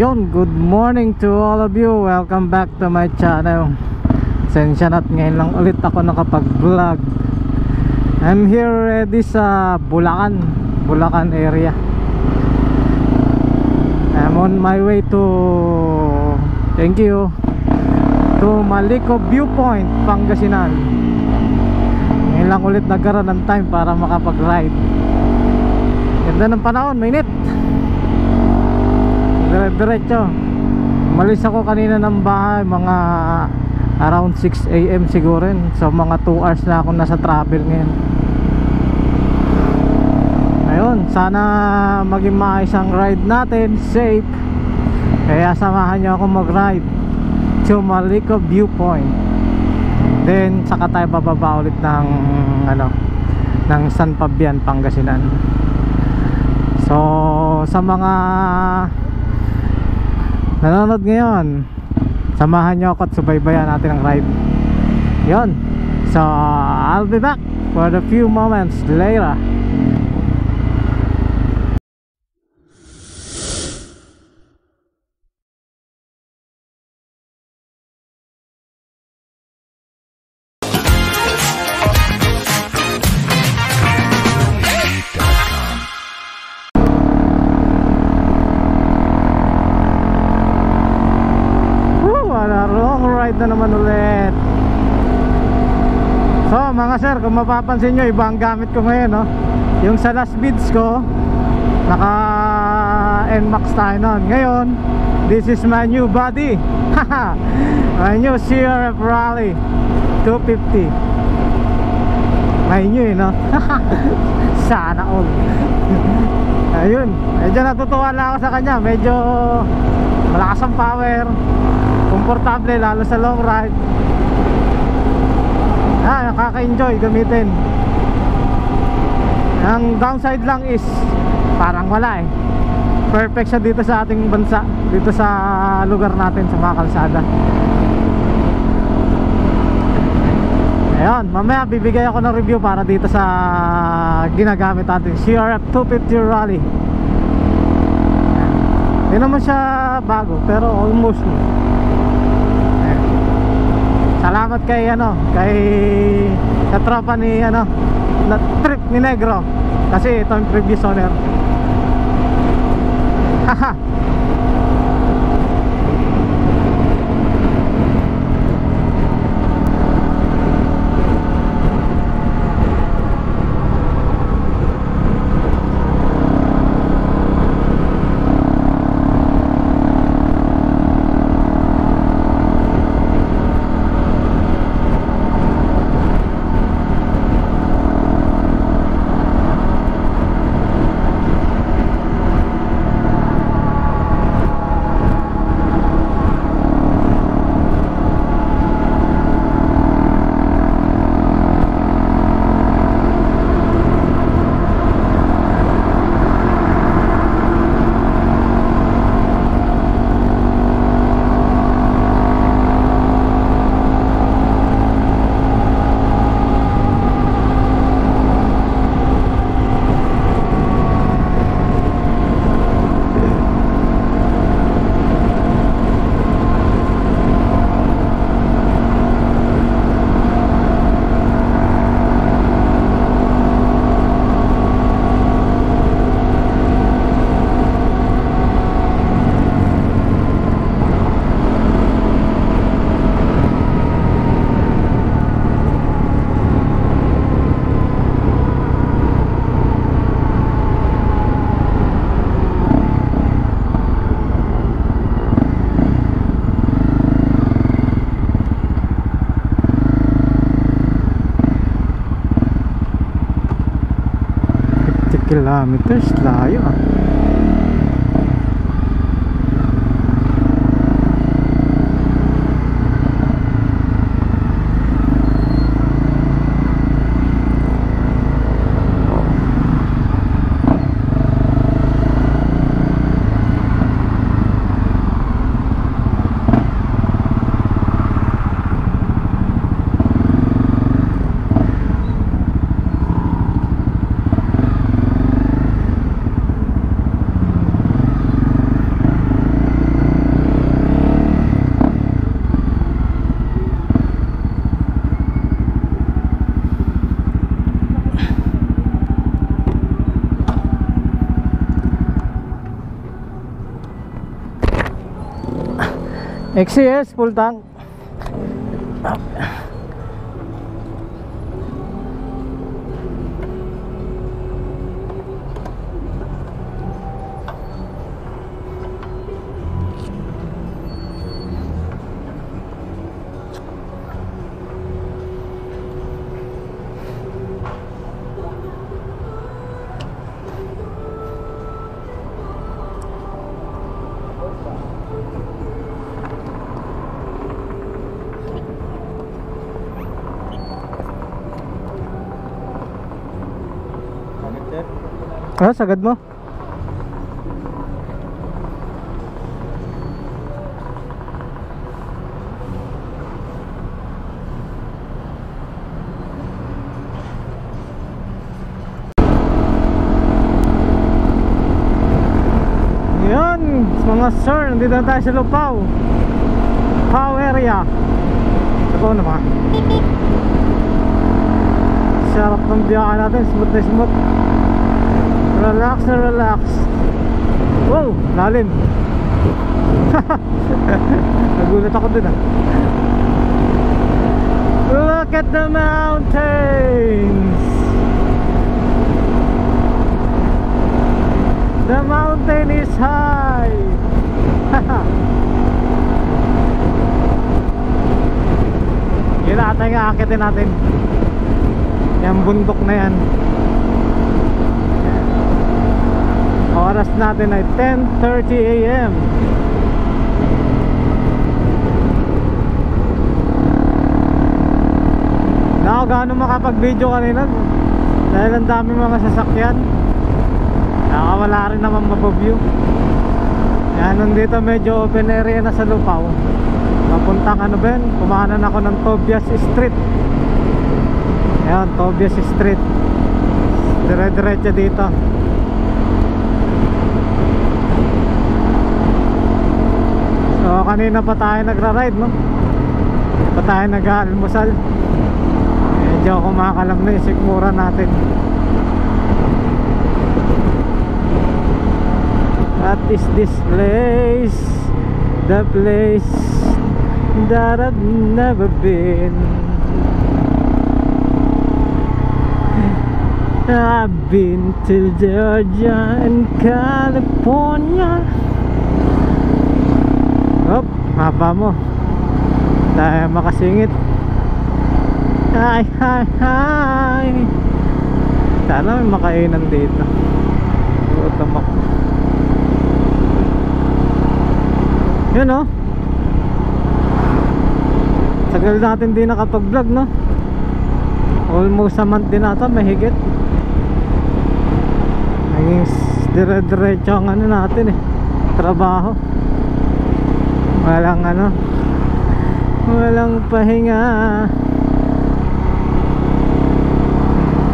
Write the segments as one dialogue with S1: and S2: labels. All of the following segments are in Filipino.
S1: Yun, good morning to all of you. Welcome back to my channel. Sensya na't ngayon lang ulit ako nakapag-vlog. I'm here ready sa Bulacan area. I'm on my way to, thank you, to Malico Viewpoint, Pangasinan. Ngayon lang ulit nagkaroon ng time para makapag-ride. Ganda ng panahon, mainit. Diretso. Umalis ako kanina ng bahay mga around 6 AM siguro rin. So mga 2 hours na ako nasa travel ngayon. Ayun, sana maging maayos ang ride natin, safe. Kaya samahan nyo ako mag-ride to Malico Viewpoint. Then saka tayo bababa ulit ng ng San Fabian, Pangasinan. So sa mga nanonood ngayon, samahan nyo ako at subaybayan natin ang ride. Yun. So I'll be back for a few moments later. Na naman ulit. So mga sir, kung mapapansin nyo, iba ang gamit ko ngayon, no? Yung sa last bids ko, naka NMAX tayo nun. Ngayon, this is my new body. My new CRF Rally 250. My new, no? Sana all. Ayun, medyo natutuwa lang ako sa kanya. Medyo malakas ang power, komportable lalo sa long ride. Nakaka-enjoy gamitin. Ang downside lang is parang wala eh. Perfect siya dito sa ating bansa, dito sa lugar natin, sa mga kalsada. Ayun, mamaya bibigay ako ng review para dito sa ginagamit natin, CRF 250 Rally. Hindi naman siya bago, pero almost. Salamat kay sa tropa ni na trip ni Negro, kasi ito yung previous owner. Haha. Kilometers, layo ah. XCS full tank. Ah, sagad mo. Yan, mga sir, nandito na tayo sa Lupaw. Pau area. Lupaw naman. Sarap ng biyahe natin, smooth na smooth. Relax na relax. Wow, lalim. Nagulat ako dun ah. Look at the mountains. The mountain is high. Yun ata yung aakitin natin. Yung bundok na yan. Oras natin ay 10:30 AM. Na ako gaano makapag-video kanina dahil ang dami mga sasakyan. Nakawala rin naman mapag-view. Yan, nandito medyo open area na sa Lupaw. Papuntang ano ba yun? Kumanan ako ng Tobias Street. Ayan, Tobias Street. Dire-diretso dito. So kanina pa tayo nagra-ride, no? Pa tayo nag-almusal. Medyo kumakalam na yung sikmura natin. What is this place? The place that I've never been. I've been to Georgia and California. Hop, haba mo. Tayo makasingit. Hi, hi, hi. Sana may makainan dito. Gutom ako. Yun oh. Tagal natin din nakapag-vlog, no? Almost a month din ata, mahigit. Naging dire-diretso ang ano natin eh, trabaho. Walang ano, walang pahinga.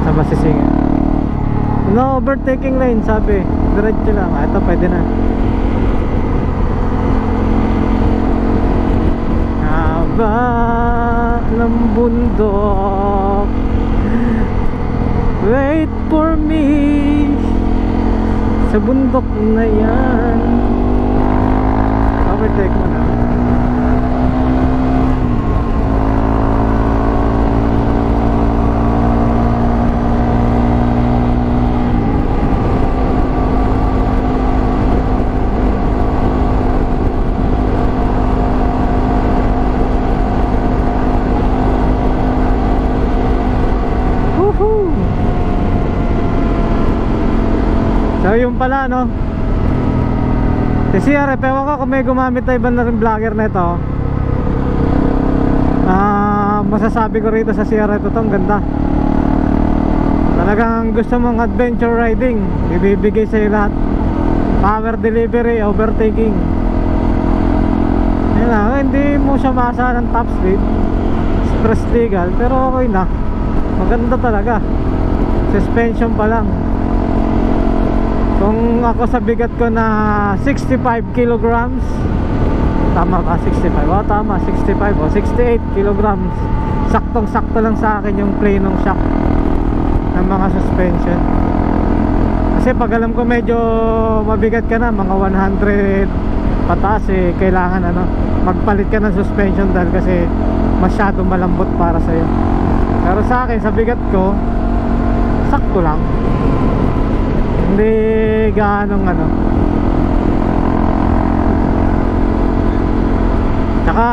S1: Sa masisingin. No overtaking lane, sabi. Diretso lang. Ito pwede na. Haba ng bundok, wait for me sa bundok na yan. Overtake mo na. So yung pala, no, si CRF, ewan ko kung may gumamit na iba na rin vlogger na ito. Masasabi ko rito sa CRF ito, ang ganda. Talagang gusto mong adventure riding, ibibigay sa'yo lahat. Power delivery, overtaking. Yan lang, hindi mo siya masa ng top speed, express legal, pero okay na. Maganda talaga. Suspension pa lang. Kung ako sa bigat ko na 65 kilograms, tama ka, 65, oh tama, 65 o 68 kilograms, saktong sakto lang sa akin yung planong shock ng mga suspension. Kasi pag alam ko medyo mabigat ka na, mga 100 pataas eh, kailangan magpalit ka ng suspension dahil kasi masyado malambot para sa'yo. Pero sa akin, sa bigat ko, sakto lang, hindi gaanong tsaka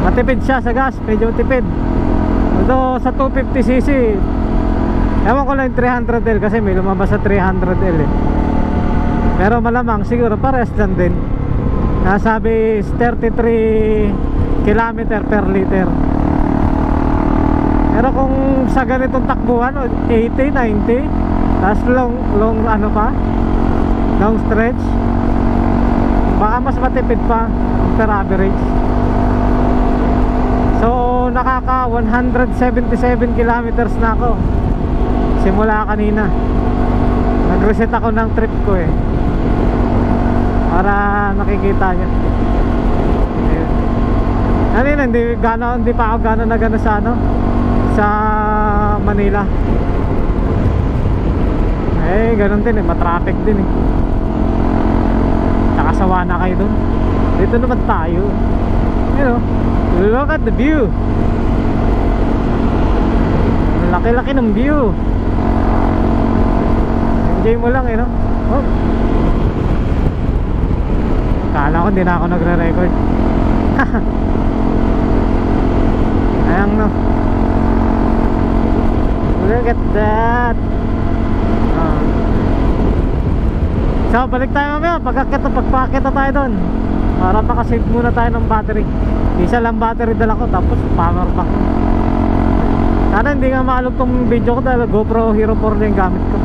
S1: matipid siya sa gas, medyo tipid. Although sa 250cc, ewan ko lang 300L kasi may lumabas sa 300L eh. Pero malamang siguro parehas lang din. Nasabi is 33 km per liter. Pero kung sa ganitong takbuhan 80, 90, tapos long long stretch, baka mas matipid pa per average. So nakaka 177 kilometers na ako simula kanina. Nag-reset ako ng trip ko eh, para nakikita nyo. Kanina hindi pa ako gano'n na gano'n sa Manila. Eh gano'n din eh, matraffic din eh. Tsaka sawa na kayo dun. Dito naman tayo, you know, look at the view. Laki-laki ng view. Enjoy mo lang eh, no? Oh. Kala ko hindi na ako nagre-record. Ayan, no? Look at that. So balik tayo mamaya pagpakita tayo doon, para makasave muna tayo ng battery. Isa lang battery dala ko, tapos power bank. Sana hindi nga maalog tong video ko dahil GoPro Hero 4 na yung gamit ko.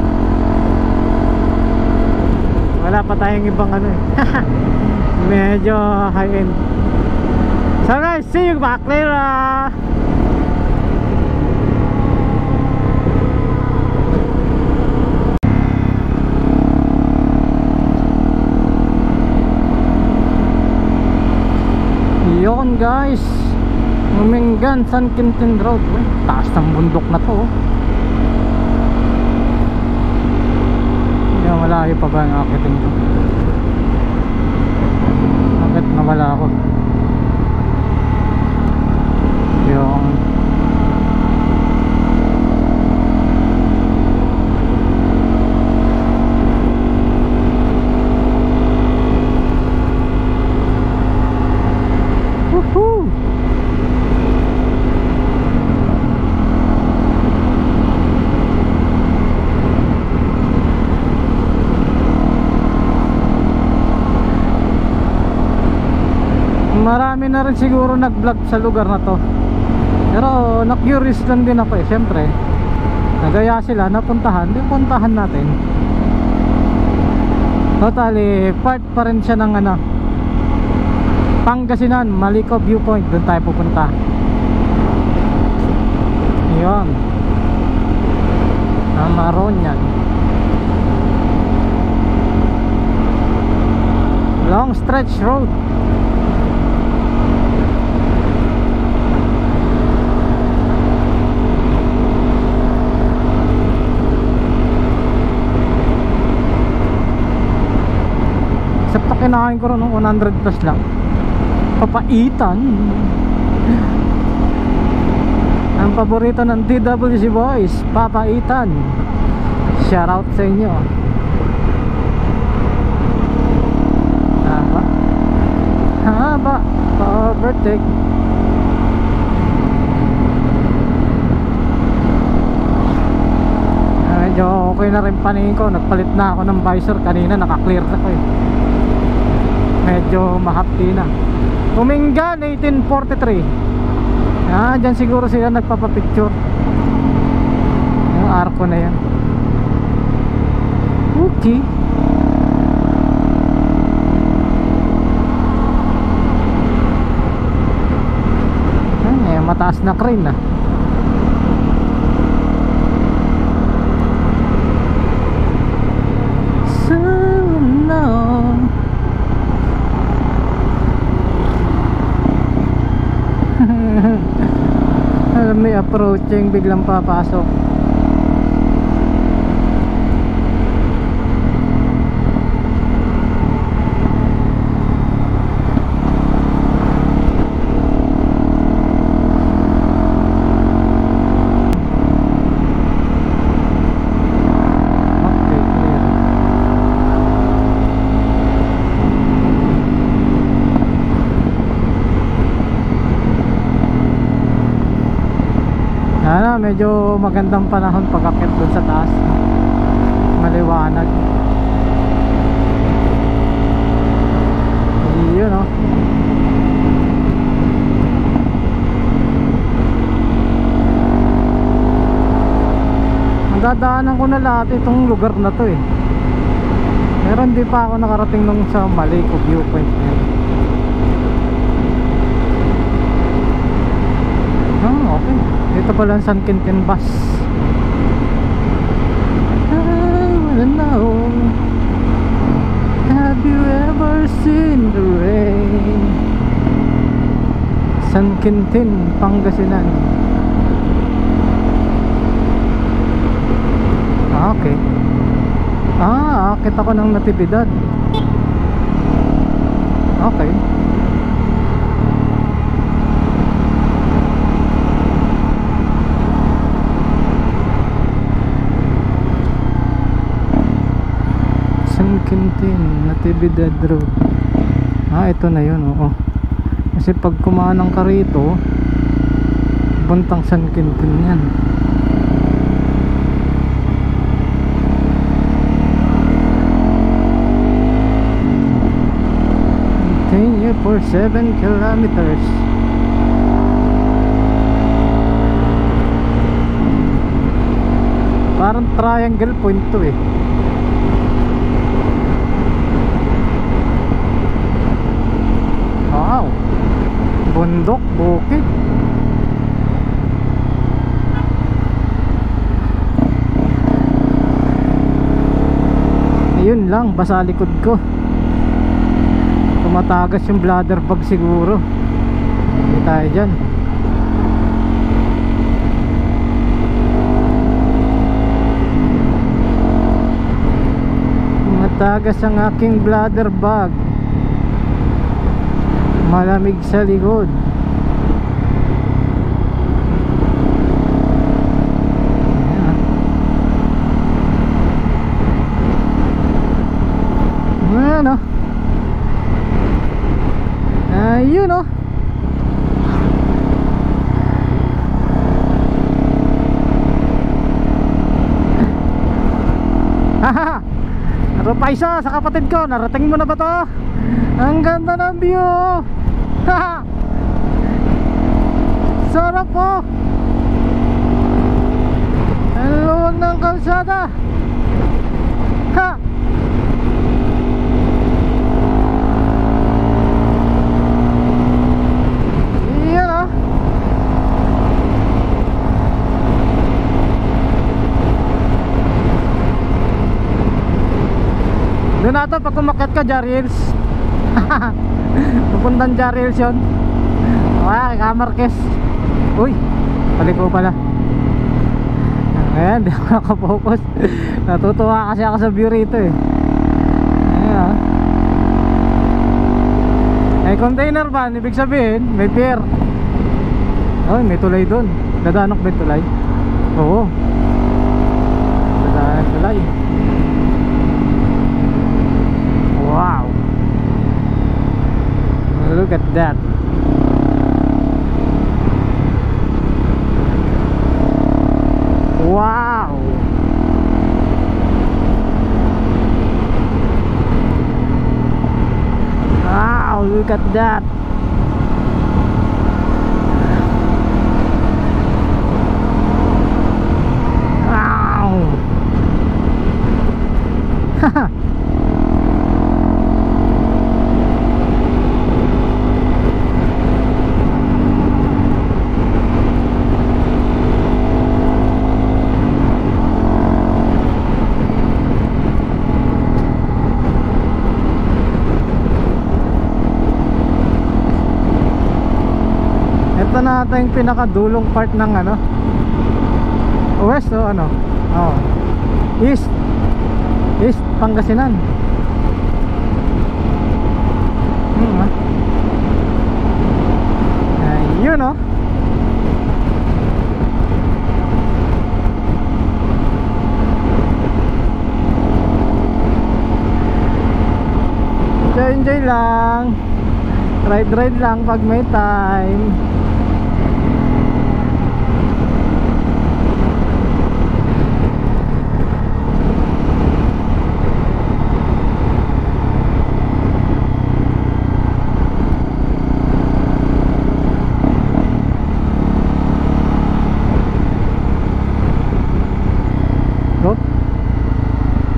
S1: Wala pa tayong ibang medyo high end. So guys, see you back later. Yun guys, Umingan San Quintin Road. Taas ng bundok na to. Hindi, malayo pa ba ang akitin ko? Bakit nawala ako? Yung marami na rin siguro nag-vlog sa lugar na to, pero na-curious lang din ako eh. Siyempre nagaya sila, napuntahan, di puntahan natin. Totally part pa rin siya ng Pangasinan, Maliko Viewpoint. Doon tayo pupunta. Yun, Amaronyan Long Stretch Road. Except kinakain ko rin 100 plus lang. Papaitan. Ang paborito ng DWC boys, papaitan. Shout out sa inyo. Haba overtake. Medyo okay na rin paningin ko. Nagpalit na ako ng visor. Kanina naka-clear na ko eh. Medyo mahapti na. Umingan 1843. Dyan siguro sila nagpapapicture. Yung arko na yan. Okay. Mataas na crane So no. May approaching, biglang papasok. medyo magandang panahon pag-akit doon sa taas. Maliwanag. Yun oh. Ang dadaanan ko na lahat itong lugar na to eh. Pero hindi pa ako nakarating nung sa Maliko viewpoint. Okay. Dito pala ang San Quintin bus. I wanna know, have you ever seen the rain? San Quintin, Pangasinan. Okay. Akit ako ng Natividad. Okay. San Quintin, Natividad Road. Ito na yun, oo. Kasi pag kumanang ka rito, puntang San Quintin yan. Continue for 7 kilometers. Parang triangle point to eh. Wow, bundok, bukid. Ayun lang, basa likod ko. Tumatagas yung bladder bag siguro. Hindi tayo dyan. Tumatagas ang aking bladder bag. Malamig sa likod. Ano? Ayun oh. Haha. Rupaisa sa kapatid ko. Narating mo na ba to? Ang ganda ng view. Haha. Sarap po. Ang luwag ng kalsada. Ha. Iyan oh. Doon na ito pag kumakyat ka Jarils. Pupuntang Jarils yun. Wala, Kamarques. Uy, paliko pala. Ayan, di ako nakapokus. Natutuwa kasi ako sa view rito eh. Ayan. May container van, ibig sabihin may pier. Ay, may tulay doon. Dadanok ba yung tulay? Oo, dadanok tulay. Wow, look at that. Wow. Wow, look at that. Wow. Haha. Ito na ata yung pinakadulong part ng ano, west o ano, oh, east Pangasinan. Ayun oh. Enjoy lang, ride lang pag may time.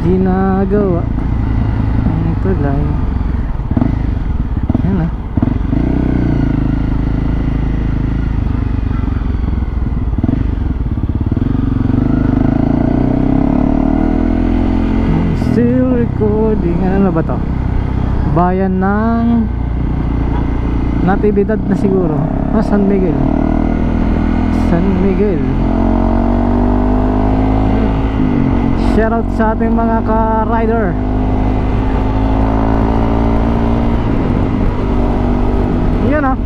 S1: ginagawa ang tulay. Yan ah. Still recording. Ano na ba to? Bayan ng Natividad na siguro. San Miguel. San Miguel. Shoutout sa ating mga ka-rider. Yun ah.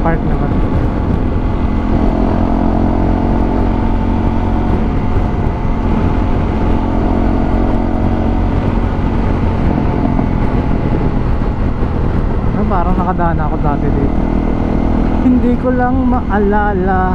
S1: Park na ba? Parang nakadaan ako dati dito. Hindi ko lang maalala.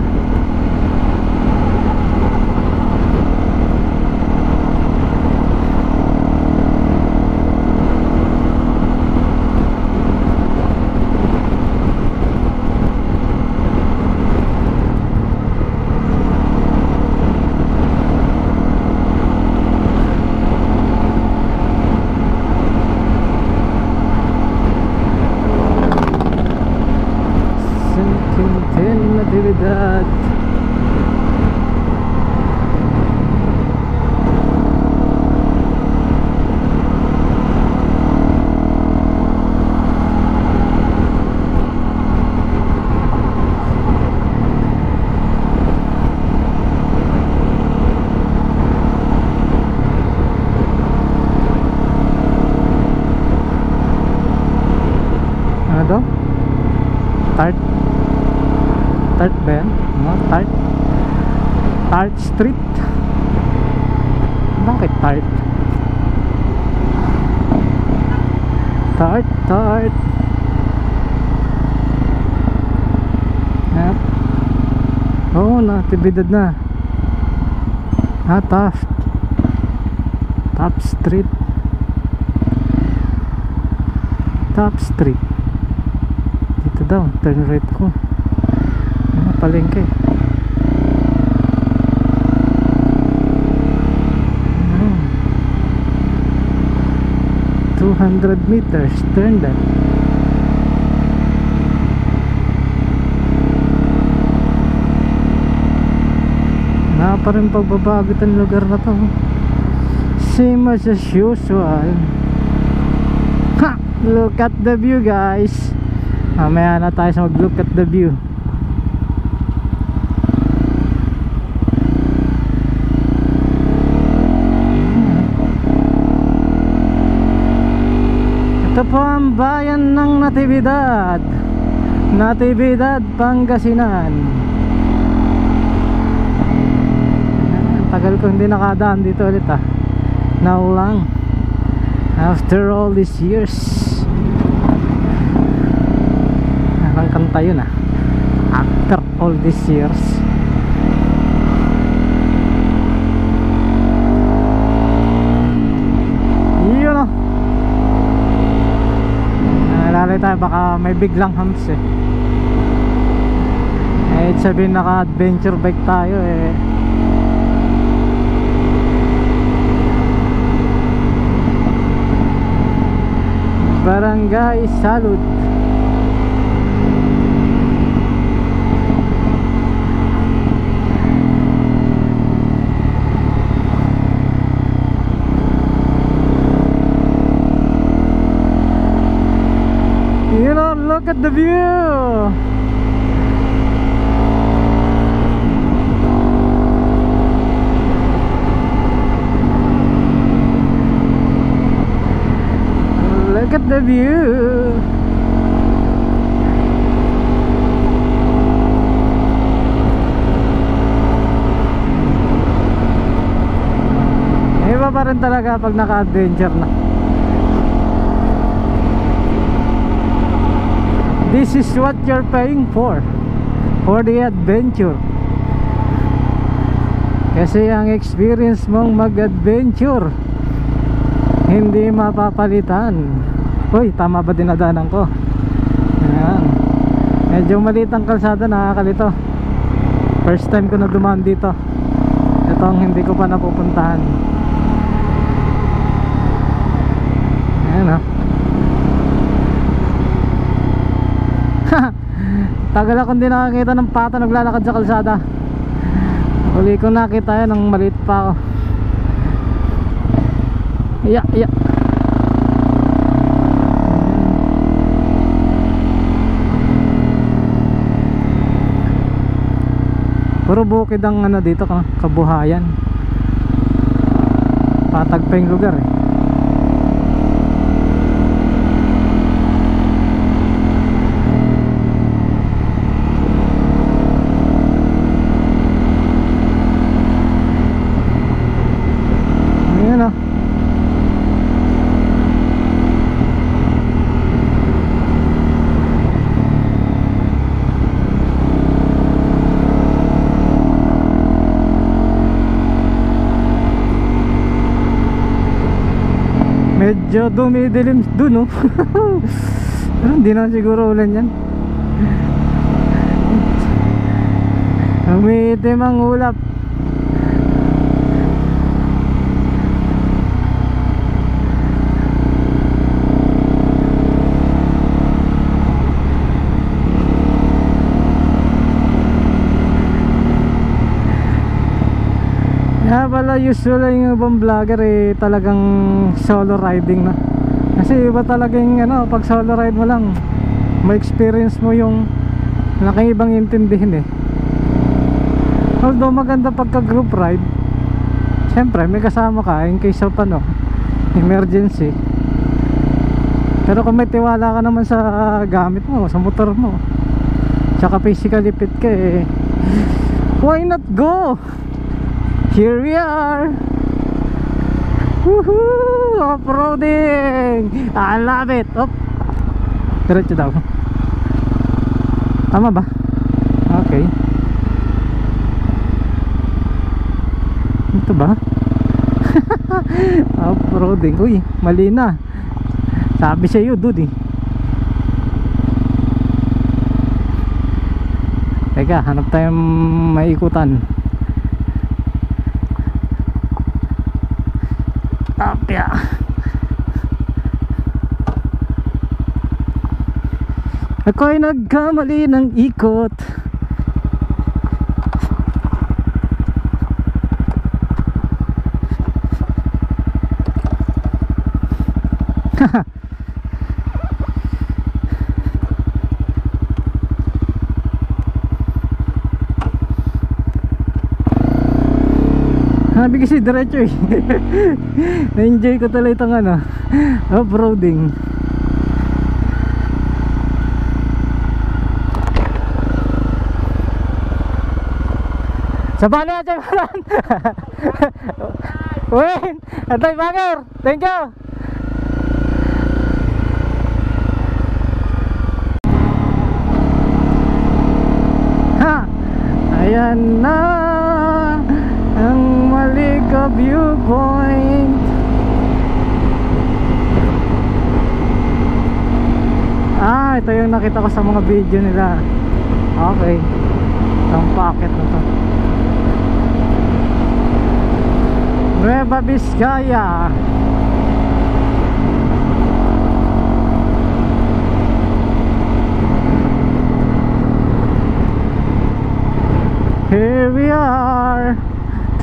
S1: Natividad. Ano to? Tart ba yan? Tart Street. Bakit Tart? Tart yep. Oh, Natividad na. Top Street. Dito daw, turn right ko. Palengke. 200 meters, turn left. Na pa rin pagbabagot ang lugar na to. Same as usual. Ha! Look at the view, guys. Mamaya na tayo sa mag-look at the view. Ito po ang bayan ng Natividad, Pangasinan. Tagal ko hindi nakadaan dito ulit ah. Now lang, after all these years. Nakakanta yun ah. After all these years. Yun oh. Nalalay tayo, baka may biglang humps eh. Sabihin naka-adventure bike tayo eh. Barangay Salud. You know, look at the view. Look at the view. Iba pa rin talaga pag naka-adventure na. This is what you're paying for the adventure. Kasi ang experience mong mag-adventure hindi mapapalitan. Uy, tama ba dinadaanan ko? Ayan. Medyo maliit ang kalsada, nakakalito. First time ko na dumaan dito. Itong hindi ko pa napupuntahan. Ayan o. Tagal akong di nakakita ng pato naglalakad sa kalsada. Uli ko nakita yan, ng maliit pa ako. Yeah. Puro bukid ang ano dito, kabuhayan. Patag pa yung lugar eh. Ayan o. Medyo dumidilim dun, oh. Hindi na siguro ulan yan. Umiitim ang ulap. Kaya pala usually yung ibang vlogger eh talagang solo riding na. Kasi iba talagang ano, pag solo ride mo lang may experience mo yung laking ibang intindihin eh. Although maganda pagka group ride, syempre may kasama ka in case of ano, emergency. Pero kung may tiwala ka naman sa gamit mo, sa motor mo, tsaka physically fit ka eh, why not go? Here we are. Woohoo! Off-roading! I love it! Op! Diretso daw. Tama ba? Okay. Ito ba? Off-roading. Uy, mali na. Sabi sa'yo, dude eh. Teka, hanap tayong maikutan. Apya. Ako'y nagkamali ng ikot. Sabi kasi diretso eh. Na-enjoy ko talaga itong ano, off-roading. Sabali natin maran. Wait, Atay Banger, thank you. Ha, ayan na ang Malika viewpoint. Ah, ito yung nakita ko sa mga video nila. Okay, itong packet na to. Nueva Vizcaya. Here we are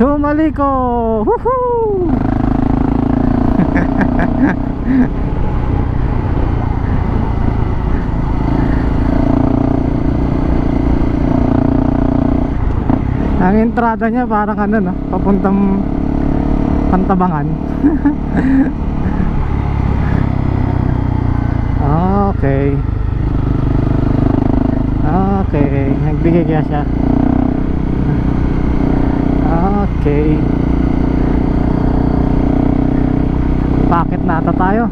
S1: to Maliko. Woohoo! Ang entrada niya parang ano no, papuntang Pantabangan. Okay. Okay, nagbigay kaya siya. Okay. Packet na ata tayo.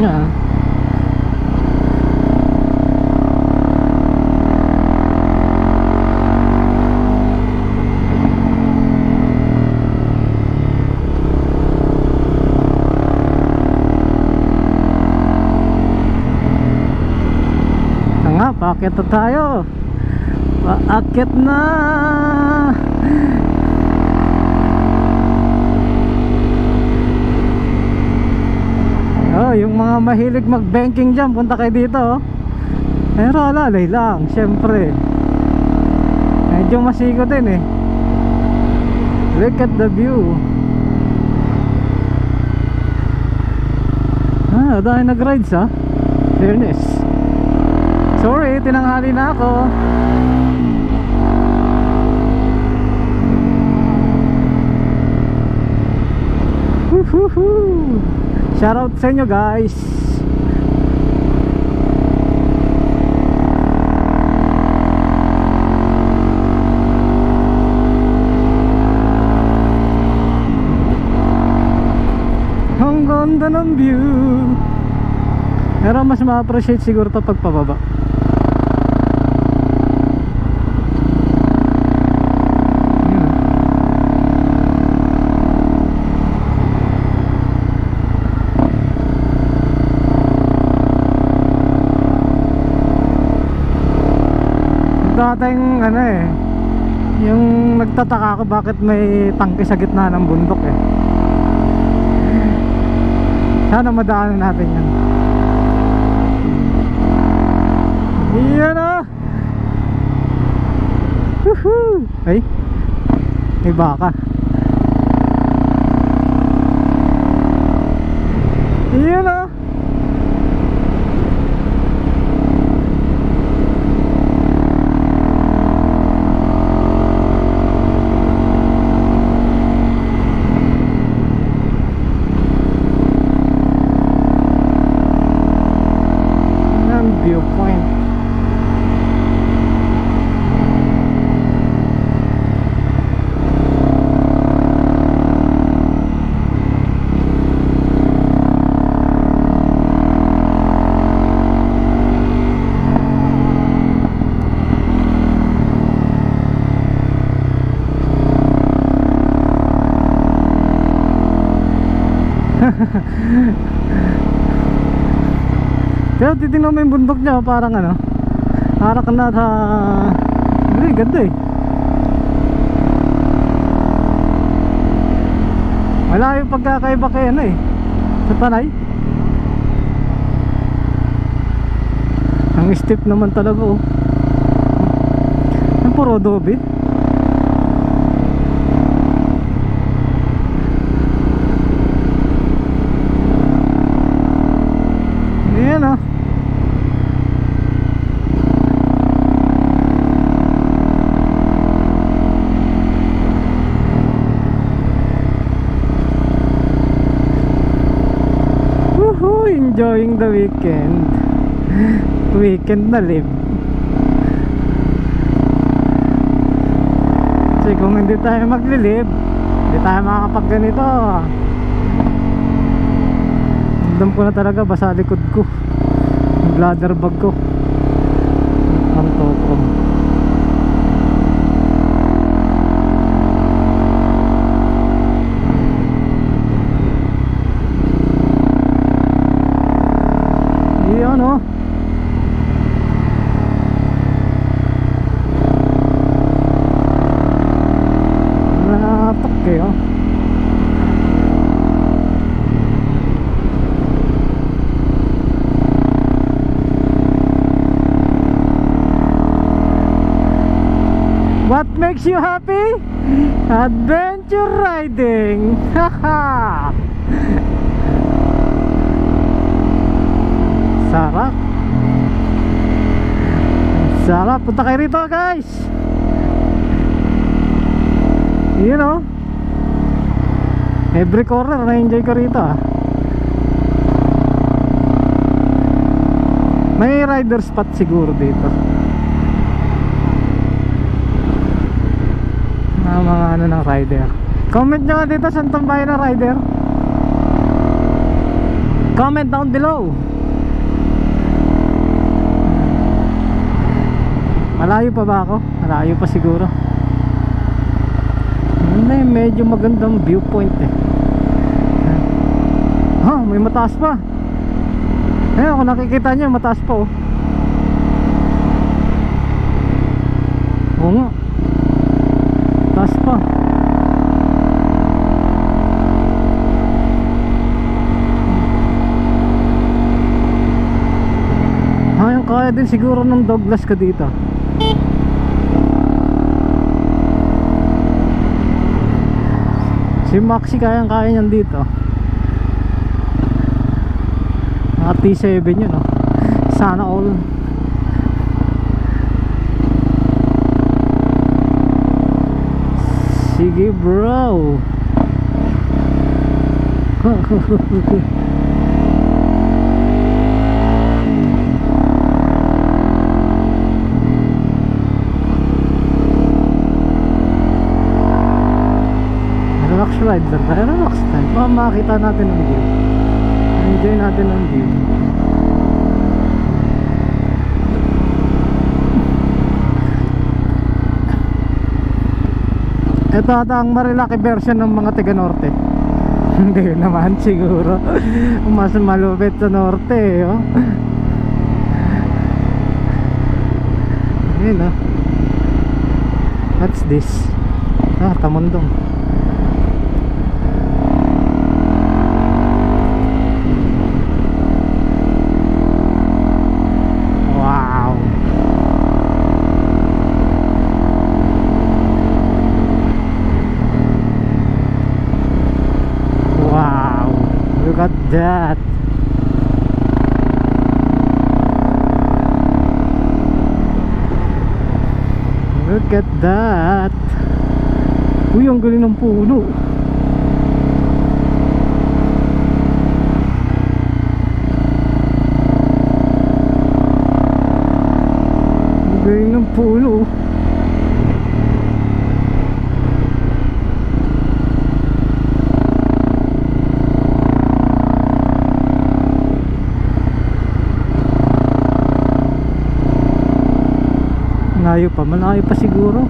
S1: Yeah. Paakyat na tayo. Paakyat na. Oh, yung mga mahilig mag-banking dyan, punta kayo dito, oh. Pero alalay lang, syempre. Medyo masigo din eh. Look at the view. Dahil nag-rides, ha. Fairness. Sorry, tinanghali na ako. Woohoo! Shoutout sa inyo, guys. Ang ganda ng view. Pero mas ma-appreciate siguro ito pag pababa. Dating ano eh, yung nagtataka ako bakit may tangke sa gitna ng bundok eh. Sana madaanan natin yan. Iyan o. Woohoo! Ay, may baka. Iyan o. Viewpoint. Pero titignan mo yung bundok niya, parang ano, parang ka na sa... Hindi, ganda eh. Wala yung pagkakaiba kay ano eh, sa Tanay. Ang steep naman talaga oh. Ang puro adobe. Ayan oh. Enjoying the weekend. Weekend na live. Kasi kung hindi tayo maglilive, hindi tayo makakapag ganito. Ramdam ko na talaga basa likod ko, yung bladder bag ko. Ang toko. Ano? Napak kayo. What makes you happy? Adventure riding. Haha. Sarap. Sarap. Punta kayo rito guys. You know, every corner na-enjoy ko rito ah. May rider spot siguro dito na mga ano ng rider. Comment nyo dito saan tambayan ng rider. Comment down below. Malayo pa ba ako? Malayo pa siguro. Hindi, medyo magandang viewpoint eh. Ha, may mataas pa. Ayun, kung nakikita nyo, mataas pa oh. Oo nga, mataas pa. Ayun, kaya din siguro ng Douglas ka dito. Si Maxi kayang-kaya niyan dito. Mga T7 yun oh. Sana all. Sige bro. Relax ride lang tayo, relax tayo. Baka makita natin ang view. Enjoy natin ang view. Ito ata ang Marilaki version ng mga taga Norte. Hindi naman siguro. Mas malupit sa Norte oh. Ayun oh. What's this? Ah, Tamundong. Look at that. Look at that. Uy, ang galing ng puno. Ang galing ng puno. Malayo pa siguro.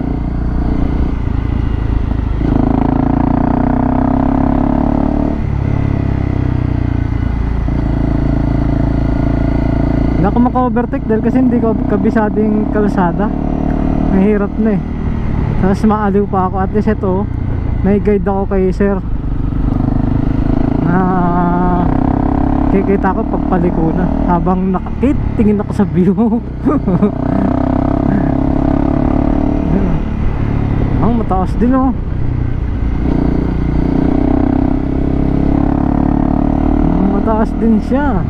S1: Hindi ako maka-overtake dahil kasi hindi ko kabisading kalsada. Mahirap na eh. Tapos maaliw pa ako. At least ito, may guide ako kay sir na kikita ko pagpaliko na habang tingin ako sa view. Ang mataas din oh. Mataas din siya.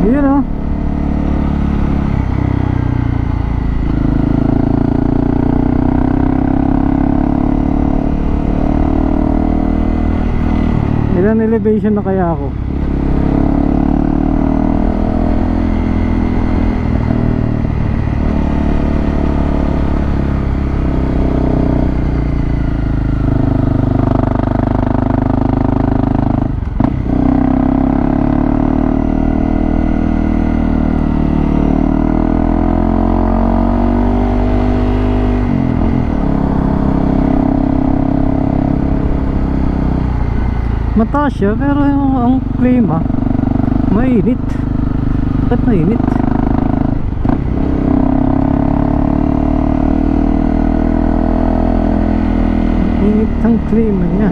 S1: Yun oh. Ilan elevation na kaya ako? Mataas siya pero ang klima mainit. Bakit mainit? Init ang klima niya.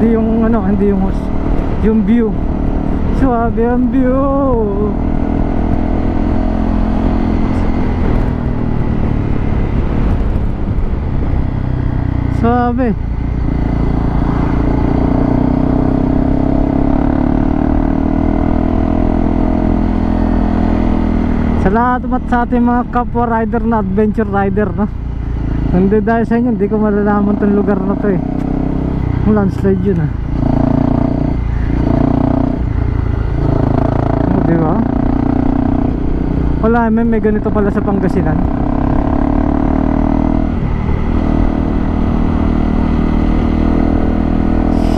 S1: Hindi yung ano, hindi yung view. Suabe ang view. grabe. Sa lahat sa ating mga kapwa rider na adventure rider, no? Hindi dahil sa inyo, hindi ko malalaman tong lugar na to eh. Ang landslide yun ah. Diba? Wala, may ganito pala sa Pangasinan.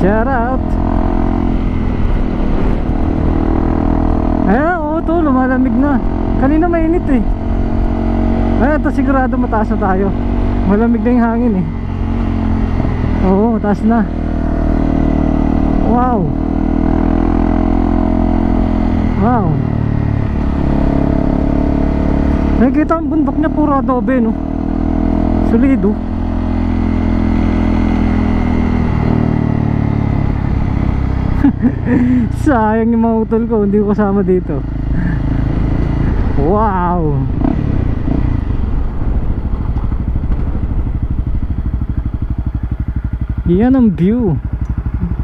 S1: Shout out. Ayan, oo to, lumalamig na. Kanina mainit eh. Ayan, ito sigurado mataas na tayo. Malamig na yung hangin eh. Oo, taas na. Wow. Wow. Nakikita ang bundok niya, puro adobe, no? Solido. Sayang yung mga utol ko, hindi ko kasama dito. Wow. Yan ang view.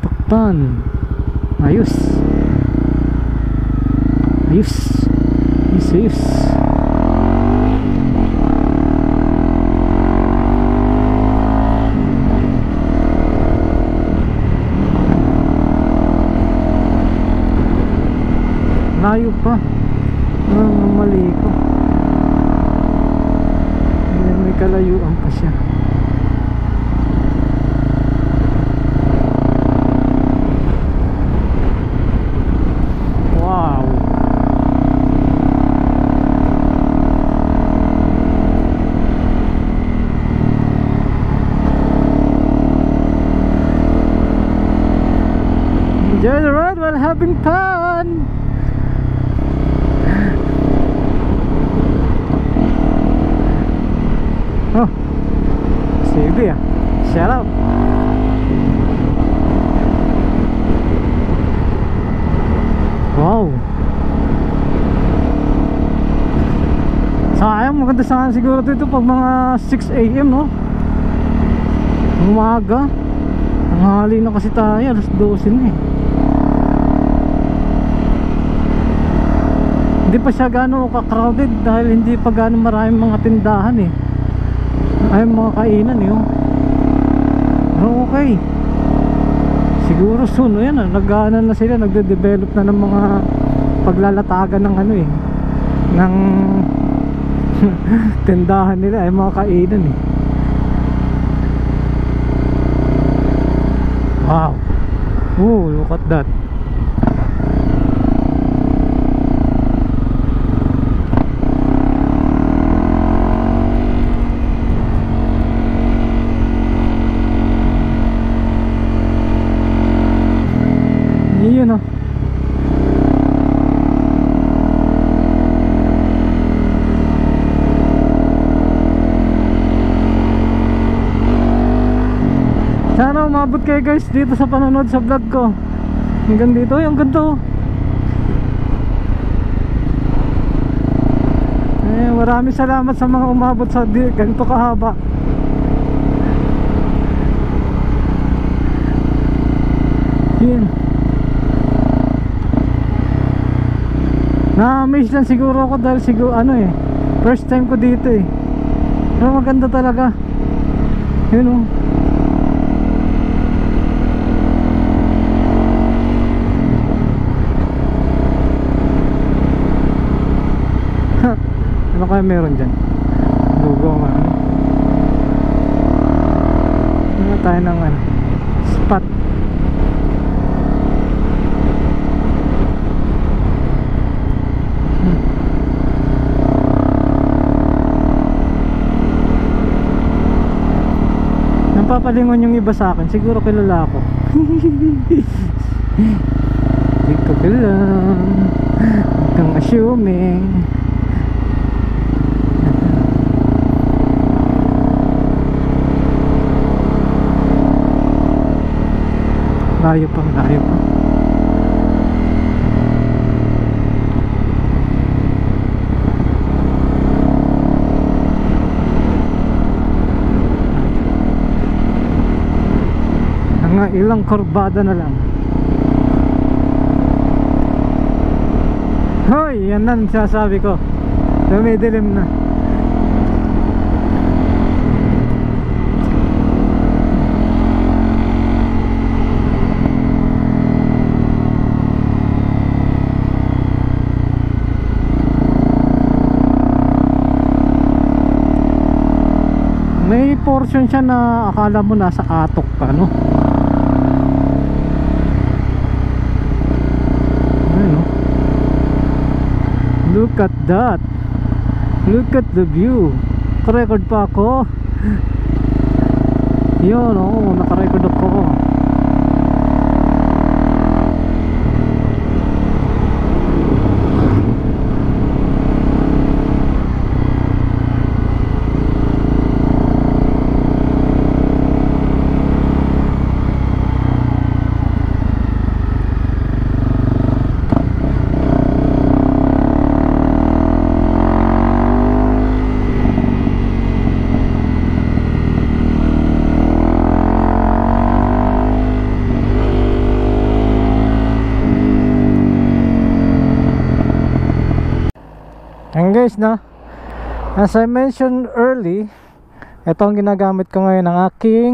S1: Takpan. Ayos. Ayos. Ayos, ayos. Layo pa. Mali ko. May kalayuan pa siya. Wow. Enjoy the ride while having fun. Oh, sige ah. Shout out. Wow. Sayang, maganda sana siguro dito pag mga 6 AM, no? Umaga. Tanghali na kasi tayo, alas 12 na eh. Hindi pa siya gano'ng ka-crowded dahil hindi pa gano'ng maraming mga tindahan eh. Ay, mga kainan yun. Pero okay. Siguro soon, yan nag-ano na sila, nagde-develop na ng mga paglalatagan ng ano eh, ng tindahan nila, ay mga kainan eh. Wow. Oh, look at that. Yun oh. Sana umabot kayo guys dito sa panonood sa vlog ko. Hanggang dito, yung ganito. Maraming salamat sa mga umabot sa ganito kahaba. Yun. Na-amaze lang siguro ako dahil siguro ano eh, first time ko dito eh. Pero maganda talaga. Yun oh. Ano kaya meron dyan? Lugaw nga. Ano tayo ng ano, spot. Papalingon yung iba sa akin, siguro kilala ako. Hindi ko kilala. Huwag kang assuming. Layo pa, layo pa. Mga ilang kurbada na lang. Hoy, yan na sasabi ko. Dumidilim na. May portion siya na akala mo nasa atok ka, no? Ayun, no? Look at that. Look at the view. Nakarecord pa ako. Yun, oh, nakarecord ako. And guys, no, as I mentioned early, ito ang ginagamit ko ngayon ng aking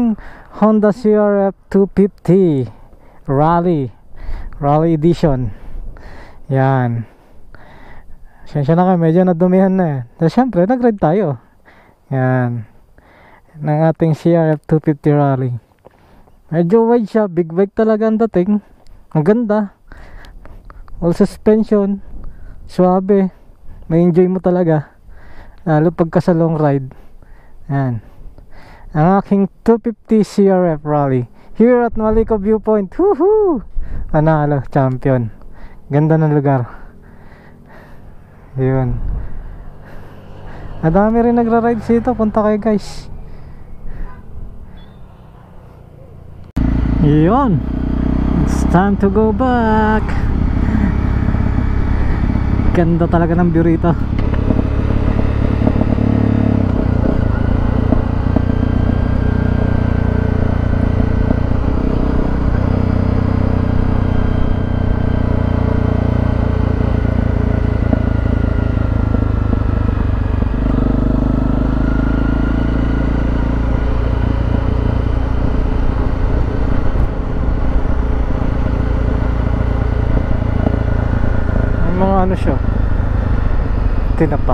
S1: Honda CRF 250 Rally Edition. Yan. Siyensya na kayo, medyo nadumihan na eh. So, syempre, nag-ride tayo. Yan. Ng ating CRF 250 Rally. Medyo wide siya, big bike talaga ang dating. Ang ganda. All suspension. Suabe. May enjoy mo talaga, lalo pagka sa long ride. Yan. Ang aking 250 CRF Rally here at Malico Viewpoint. Woohoo! Panalo, champion. Ganda ng lugar. Yun. Madami rin nagra-ride dito. Punta kayo, guys. Yun. It's time to go back. Ganda talaga ng view rito. Mga ano siya, tinapa.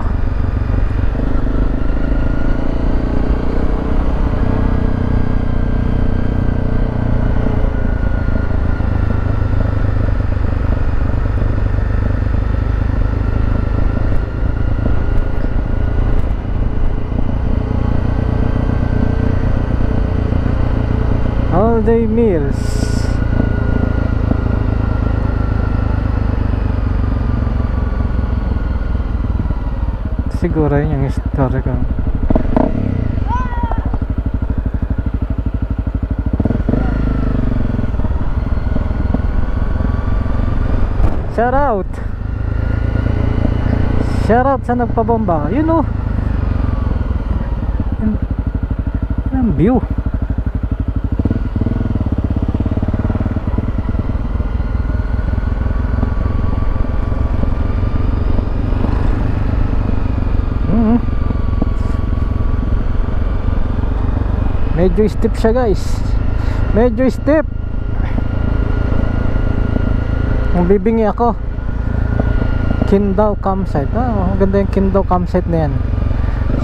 S1: All day meals. Siguro yun yung historical. Shout out sa nagpabomba. You know, yung view. Medyo steep siya, guys. Medyo steep. Bibingi ako. Qingdao campsite. Ang ganda yung Qingdao campsite na yan.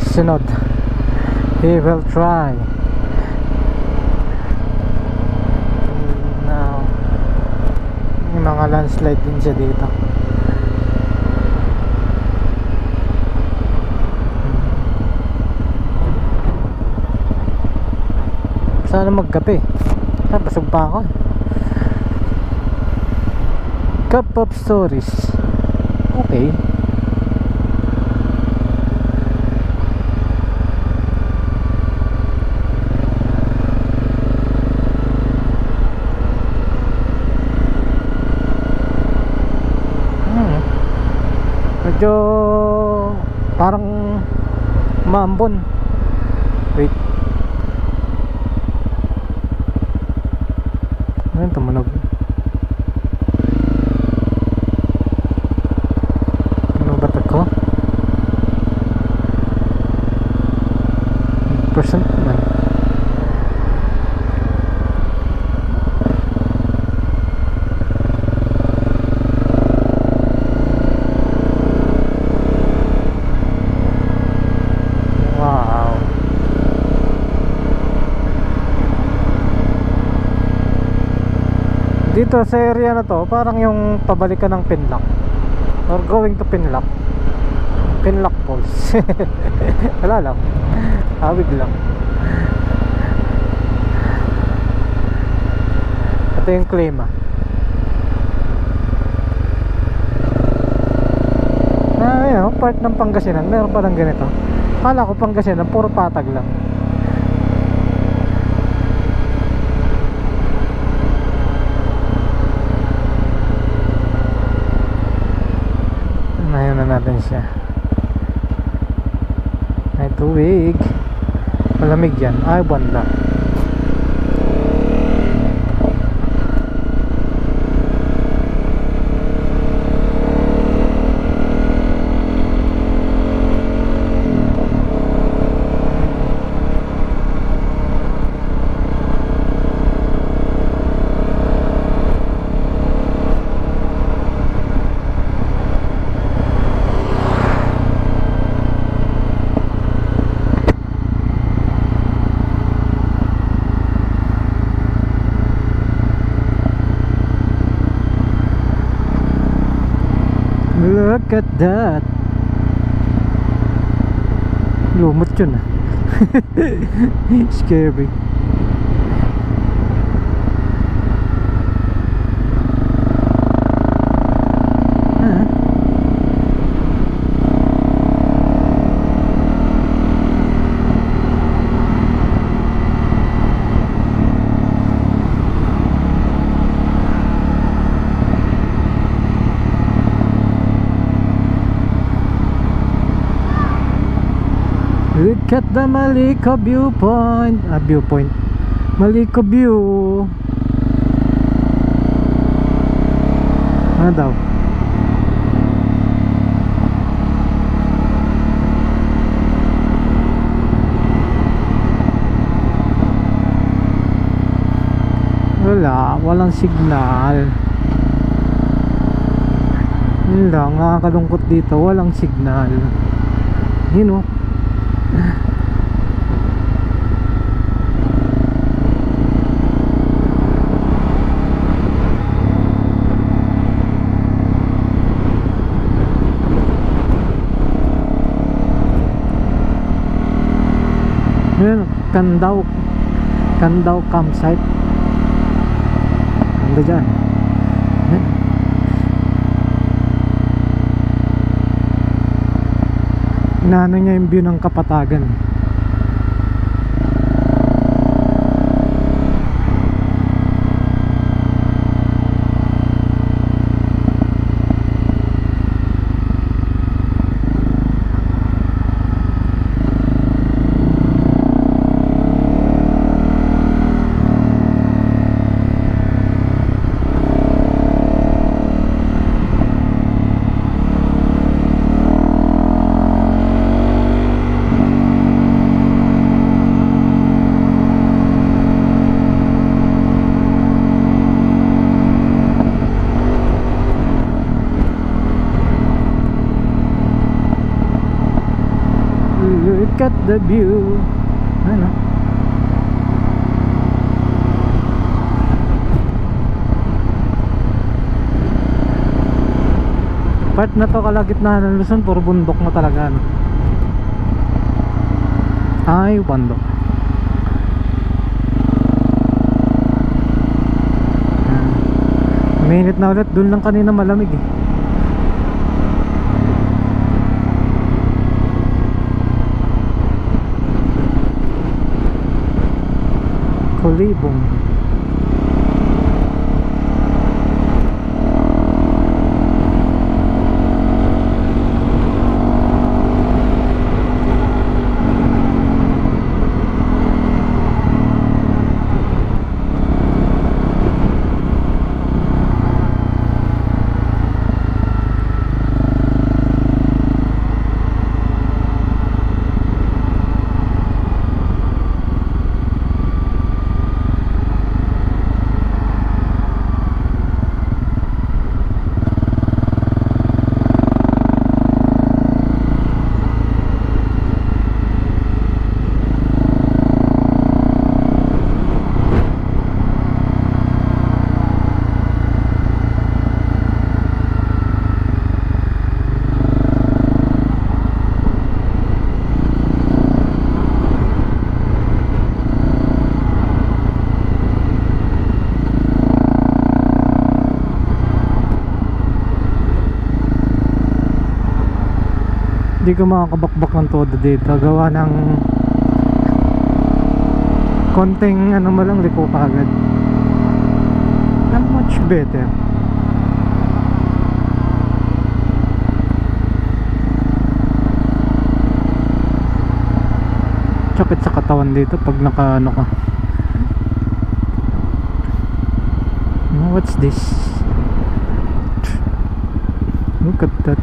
S1: Sunod, we will try. Now, may mga landslide din siya dito. Sana magkape. Basog pa ako. Cup of stories. Okay. Medyo parang maambon. Wait. Dito sa area na to, parang yung pabalik ka ng Pinlock or going to Pinlock Falls. Wala lang, awig lang. Ito yung claim ayun, part ng Pangasinan meron palang ganito. Kala ko Pangasinan puro patag lang. Ayun na natin siya. Ay tuwig, malamig yan. Ay banda. Look at that. Lumot yun Scary. Look at the Maliko viewpoint. Viewpoint. Maliko view. Ano daw? Walang signal. Yun lang, nakakalungkot dito, walang signal. Yun Yun, Candaw campsite. Ganda dyan. Inaano niya yung view ng Kapatagan. Look at the view. Ano? Part na to kalagitnaan ng Luzon, puro bundok na talaga, ano? Ay, bundok. Minute na ulit, dun lang kanina malamig eh. Kulibong. Hindi ko makakabakbak ng todo dito, gawa ng konting ano mo lang, liko ka agad. Not much better. Sakit sa katawan dito pag naka ano ka. What's this? Look at that.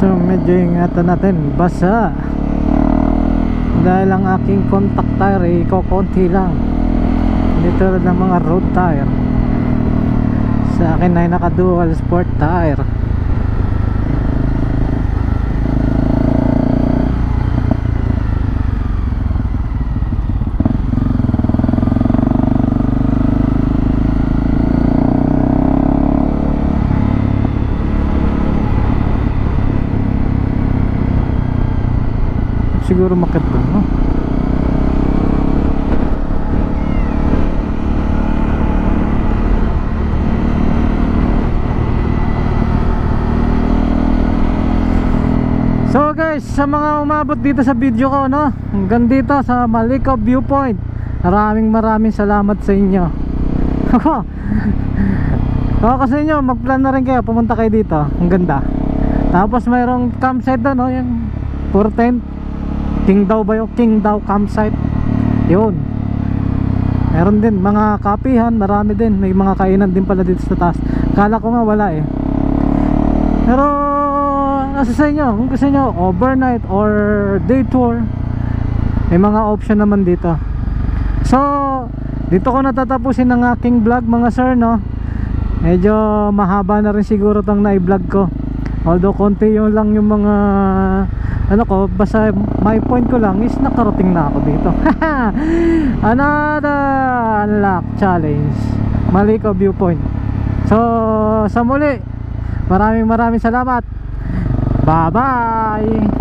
S1: So medyo ingatan natin, basa dahil ang aking contact tire ay kokonti lang, dito ng mga road tire. Sa akin ay naka dual sport tire. Siguro makit doon, no? So guys, sa mga umabot dito sa video ko, no, hanggang dito sa Malikop Viewpoint, maraming salamat sa inyo. Ako kasi inyo, magplan na rin kayo, pumunta kayo dito, ang ganda. Tapos mayroong campsite doon, no, yung puro tent. Qingdao ba yun? Qingdao campsite. Yun. Meron din mga kapihan, marami din. May mga kainan din pala dito sa taas. Kala ko nga wala eh. Pero nasa sa inyo, kung gusto nyo overnight or day tour, may mga option naman dito. So dito ko natatapusin ang aking vlog, mga sir, no. Medyo mahaba na rin siguro tong na-vlog ko. Although konti yun lang yung mga ano ko, basta my point ko lang is nakarating na ako dito. Another unlock challenge, Malikop Viewpoint. So sa muli, maraming salamat. Bye bye.